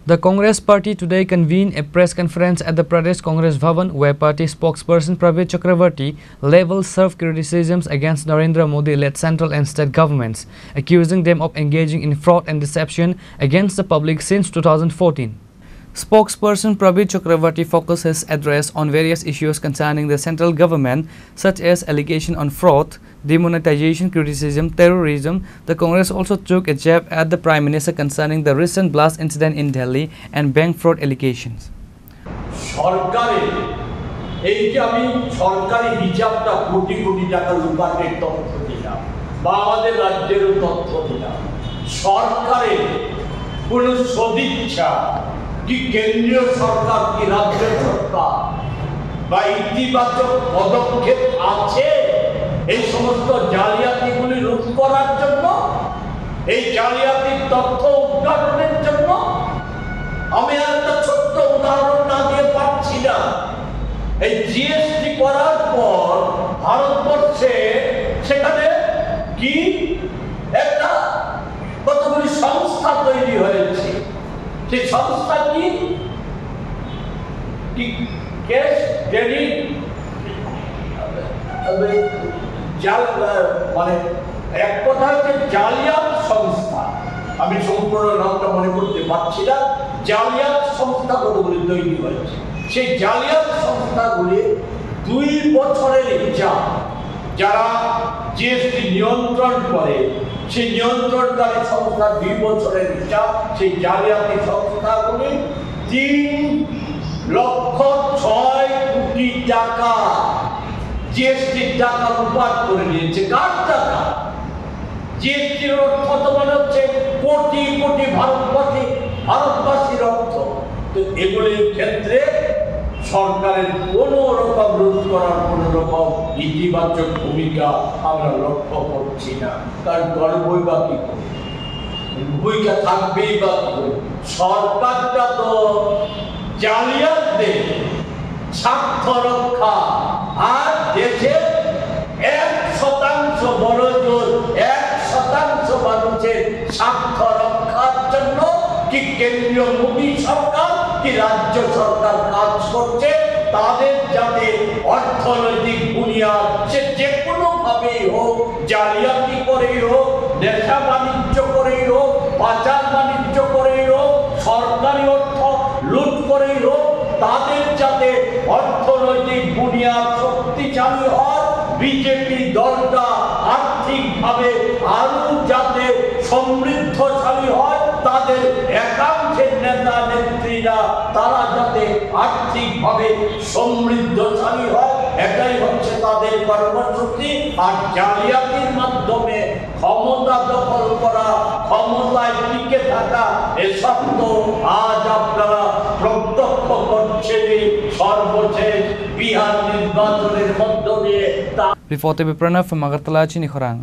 The Congress party today convened a press conference at the Pradesh Congress Bhavan where party spokesperson Prabir Chakravarti leveled serve criticisms against Narendra Modi-led central and state governments, accusing them of engaging in fraud and deception against the public since 2014. Spokesperson Prabir Chakravarti focused his address on various issues concerning the central government such as allegation on fraud, demonetization, criticism, terrorism. The Congress also took a jab at the Prime Minister concerning the recent blast incident in Delhi and bank fraud allegations. कि केंद्रीय सरकार की राज्य सरकार বা ইতিবাচক পদক্ষেপ আছে এই সমস্ত জালিয়াতিগুলি রোধ করার জন্য এই জালিয়াতির তথ্য উদ্ঘাটনের জন্য আমি একটা ছোট্ট উদাহরণ না দিয়ে পাচ্ছি না এই জিএসটি করার পর ভারতবর্ষে সেখানে কি একটা কতগুলি সংস্থা তৈরি হয়েছে সেই সংস্থা কি ক্যাশ ক্রেডিট মানে এক কথা হচ্ছে জালিয়াত সংস্থা আমি সম্পূর্ণ নামটা মনে করতে পারছি না জালিয়াত সংস্থা কতগুলি তৈরি হয়েছে সেই জালিয়াত সংস্থাগুলি 2 বছরের হিসাব যারা জিএসটি নিয়ন্ত্রণ করে সেই নিয়ন্ত্রণকারী সংস্থা 2 বছরের হিসাব সেই জালিয়াতি সংস্থাগুলি 3,06,00,000 কোটি টাকা জিএসটির টাকা লুপাট করে নিয়েছে কার টাকা জিএসটির অর্থ তো মানে হচ্ছে কোটি কোটি ভারতবাসীর অর্থ তো এগুলির ক্ষেত্রে সরকারের কোনো রকম রোধ করার কোনো রকম ইতিবাচক ভূমিকা আমরা লক্ষ্য করছি না কারণ গর্বই বা কি ভূমিকা থাকবেই বা সরকারটা তো জালিয়াতদের স্বার্থ রক্ষা আর দেশের 1% বড় জোর 1% মানুষের স্বার্থ রক্ষার জন্য কি কেন্দ্রীয় মোদী সরকার কি রাজ্য সরকার কাজ করছে তাদের যাতে অর্থনৈতিক বুনিয়াদ সে যে কোনো ভাবেই হোক জালিয়াতি করেই হোক নেশা বাণিজ্য করেই হোক পাচার বাণিজ্য করেই হোক সরকারি অর্থ লুট করেই হোক তাদের যাতে অর্থনৈতিক বুনিয়াদ শক্তিশালী হয় বিজেপি দলটা আর্থিকভাবে আরো যাতে সমৃদ্ধশালী হয় তাদের একাংশের নেতা নেত্রীরা তারা যাতে আর্থিকভাবে সমৃদ্ধশালী হয় এটাই হচ্ছে তাদের কর্মসূচি আর জালিয়াতির মাধ্যমে ক্ষমতা দখল করা ক্ষমতায় টিকে থাকা এসব তো আজ আপনারা প্রত্যক্ষ করছেনই সর্বশেষ বিহার নির্বাচনের মধ্য দিয়ে Reporter Pranav from Agartala, Chini Khorang.